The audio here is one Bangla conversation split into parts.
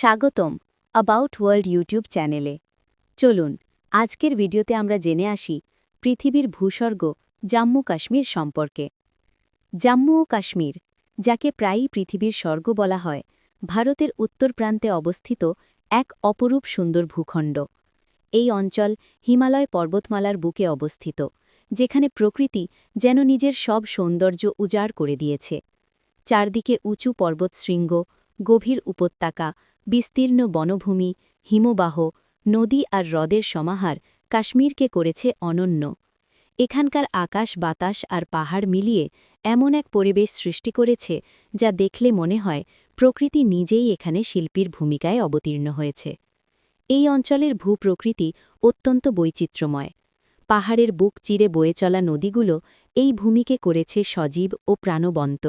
স্বাগতম অ্যাবাউট ওয়ার্ল্ড ইউটিউব চ্যানেলে। চলুন আজকের ভিডিওতে আমরা জেনে আসি পৃথিবীর ভূস্বর্গ জম্মু কাশ্মীর সম্পর্কে। জম্মু ও কাশ্মীর, যাকে প্রায়ই পৃথিবীর স্বর্গ বলা হয়, ভারতের উত্তর প্রান্তে অবস্থিত এক অপরূপ সুন্দর ভূখণ্ড। এই অঞ্চল হিমালয় পর্বতমালার বুকে অবস্থিত, যেখানে প্রকৃতি যেন নিজের সব সৌন্দর্য উজাড় করে দিয়েছে। চারদিকে উঁচু পর্বতশৃঙ্গ, গভীর উপত্যকা, বিস্তীর্ণ বনভূমি, হিমবাহ, নদী আর হ্রদের সমাহার কাশ্মীরকে করেছে অনন্য। এখানকার আকাশ, বাতাস আর পাহাড় মিলিয়ে এমন এক পরিবেশ সৃষ্টি করেছে যা দেখলে মনে হয় প্রকৃতি নিজেই এখানে শিল্পীর ভূমিকায় অবতীর্ণ হয়েছে। এই অঞ্চলের ভূপ্রকৃতি অত্যন্ত বৈচিত্র্যময়। পাহাড়ের বুক চিরে বয়ে চলা নদীগুলো এই ভূমিকে করেছে সজীব ও প্রাণবন্ত।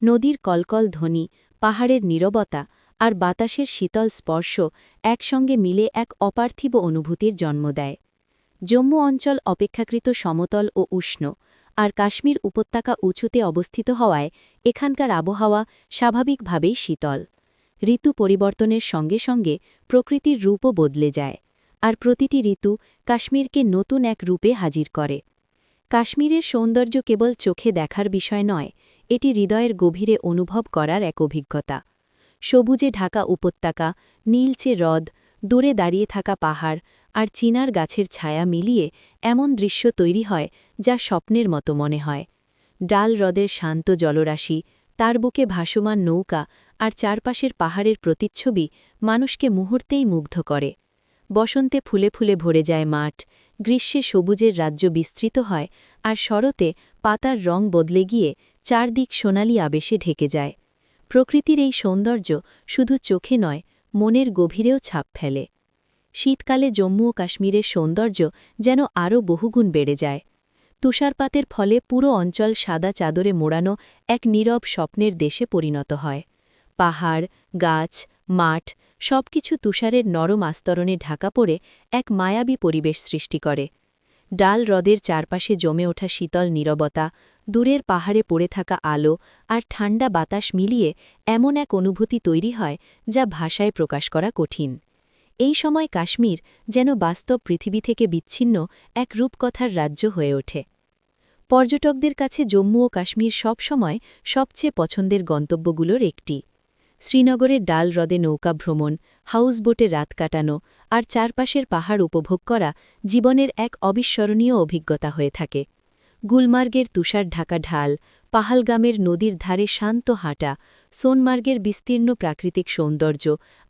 নদীর কলকল ধ্বনি, পাহাড়ের নীরবতা আর বাতাসের শীতল স্পর্শ একসঙ্গে মিলে এক অপার্থিব অনুভূতির জন্ম দেয়। জম্মু অঞ্চল অপেক্ষাকৃত সমতল ও উষ্ণ, আর কাশ্মীর উপত্যকা উঁচুতে অবস্থিত হওয়ায় এখানকার আবহাওয়া স্বাভাবিকভাবেই শীতল। ঋতু পরিবর্তনের সঙ্গে সঙ্গে প্রকৃতির রূপও বদলে যায়, আর প্রতিটি ঋতু কাশ্মীরকে নতুন এক রূপে হাজির করে। কাশ্মীরের সৌন্দর্য কেবল চোখে দেখার বিষয় নয়, এটি হৃদয়ের গভীরে অনুভব করার এক অভিজ্ঞতা। সবুজে ঢাকা উপত্যকা, নীলচে হ্রদ, দূরে দাঁড়িয়ে থাকা পাহাড় আর চিনার গাছের ছায়া মিলিয়ে এমন দৃশ্য তৈরি হয় যা স্বপ্নের মতো মনে হয়। ডাল হ্রদের শান্ত জলরাশি, তার বুকে ভাসমান নৌকা আর চারপাশের পাহাড়ের প্রতিচ্ছবি মানুষকে মুহূর্তেই মুগ্ধ করে। বসন্তে ফুলে ফুলে ভরে যায় মাঠ, গ্রীষ্মে সবুজের রাজ্য বিস্তৃত হয়, আর শরতে পাতার রং বদলে গিয়ে চারদিক সোনালি আবেশে ঢেকে যায়। প্রকৃতির এই সৌন্দর্য শুধু চোখে নয়, মনের গভীরেও ছাপ ফেলে। শীতকালে জম্মু ও কাশ্মীরের সৌন্দর্য যেন আরও বহুগুণ বেড়ে যায়। তুষারপাতের ফলে পুরো অঞ্চল সাদা চাদরে মোড়ানো এক নীরব স্বপ্নের দেশে পরিণত হয়। পাহাড়, গাছ, মাঠ সবকিছু তুষারের নরম আস্তরণে ঢাকা পড়ে এক মায়াবী পরিবেশ সৃষ্টি করে। ডাল হ্রদের চারপাশে জমে ওঠা শীতল নীরবতা, দূরের পাহাড়ে পড়ে থাকা আলো আর ঠান্ডা বাতাস মিলিয়ে এমন এক অনুভূতি তৈরি হয় যা ভাষায় প্রকাশ করা কঠিন। এই সময় কাশ্মীর যেন বাস্তব পৃথিবী থেকে বিচ্ছিন্ন এক রূপকথার রাজ্য হয়ে ওঠে। পর্যটকদের কাছে জম্মু ও কাশ্মীর সবসময় সবচেয়ে পছন্দের গন্তব্যগুলোর একটি। শ্রীনগরের ডাল হ্রদে নৌকা ভ্রমণ, হাউসবোটে রাত কাটানো আর চারপাশের পাহাড় উপভোগ করা জীবনের এক অবিস্মরণীয় অভিজ্ঞতা হয়ে থাকে। গুলমার্গের তুষার ঢাকা ঢাল, পাহালগামের নদীর ধারে শান্ত হাঁটা, সোনমার্গের বিস্তীর্ণ প্রাকৃতিক সৌন্দর্য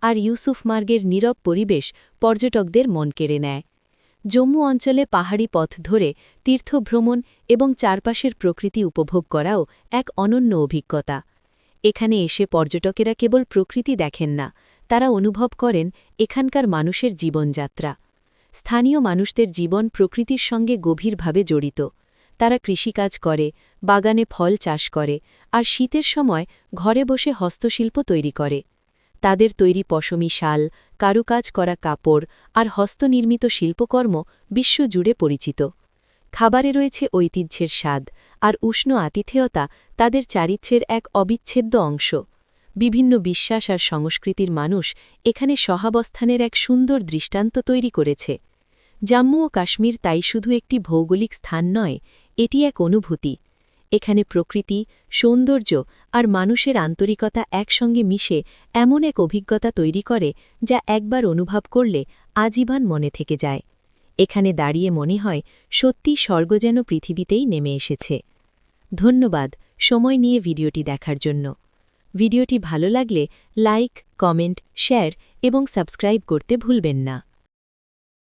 আর ইউসুফমার্গের নীরব পরিবেশ পর্যটকদের মন কেড়ে নেয়। জম্মু অঞ্চলে পাহাড়ি পথ ধরে তীর্থভ্রমণ এবং চারপাশের প্রকৃতি উপভোগ করাও এক অনন্য অভিজ্ঞতা। এখানে এসে পর্যটকেরা কেবল প্রকৃতি দেখেন না, তারা অনুভব করেন এখানকার মানুষের জীবনযাত্রা। স্থানীয় মানুষদের জীবন প্রকৃতির সঙ্গে গভীরভাবে জড়িত। তারা কৃষিকাজ করে, বাগানে ফল চাষ করে, আর শীতের সময় ঘরে বসে হস্তশিল্প তৈরি করে। তাদের তৈরি পশমি শাল, কারুকাজ করা কাপড় আর হস্তনির্মিত শিল্পকর্ম বিশ্বজুড়ে পরিচিত। খাবারে রয়েছে ঐতিহ্যের স্বাদ, আর উষ্ণ আতিথেয়তা তাদের চারিত্র্যের এক অবিচ্ছেদ্য অংশ। বিভিন্ন বিশ্বাস আর সংস্কৃতির মানুষ এখানে সহাবস্থানের এক সুন্দর দৃষ্টান্ত তৈরি করেছে। জম্মু ও কাশ্মীর তাই শুধু একটি ভৌগোলিক স্থান নয়, এটি এক অনুভূতি। এখানে প্রকৃতি, সৌন্দর্য আর মানুষের আন্তরিকতা একসঙ্গে মিশে এমন এক অভিজ্ঞতা তৈরি করে যা একবার অনুভব করলে আজীবন মনে থেকে যায়। এখানে দাঁড়িয়ে মনে হয় সত্যি স্বর্গ যেন পৃথিবীতেই নেমে এসেছে। ধন্যবাদ সময় নিয়ে ভিডিওটি দেখার জন্য। ভিডিওটি ভালো লাগলে লাইক, কমেন্ট, শেয়ার এবং সাবস্ক্রাইব করতে ভুলবেন না।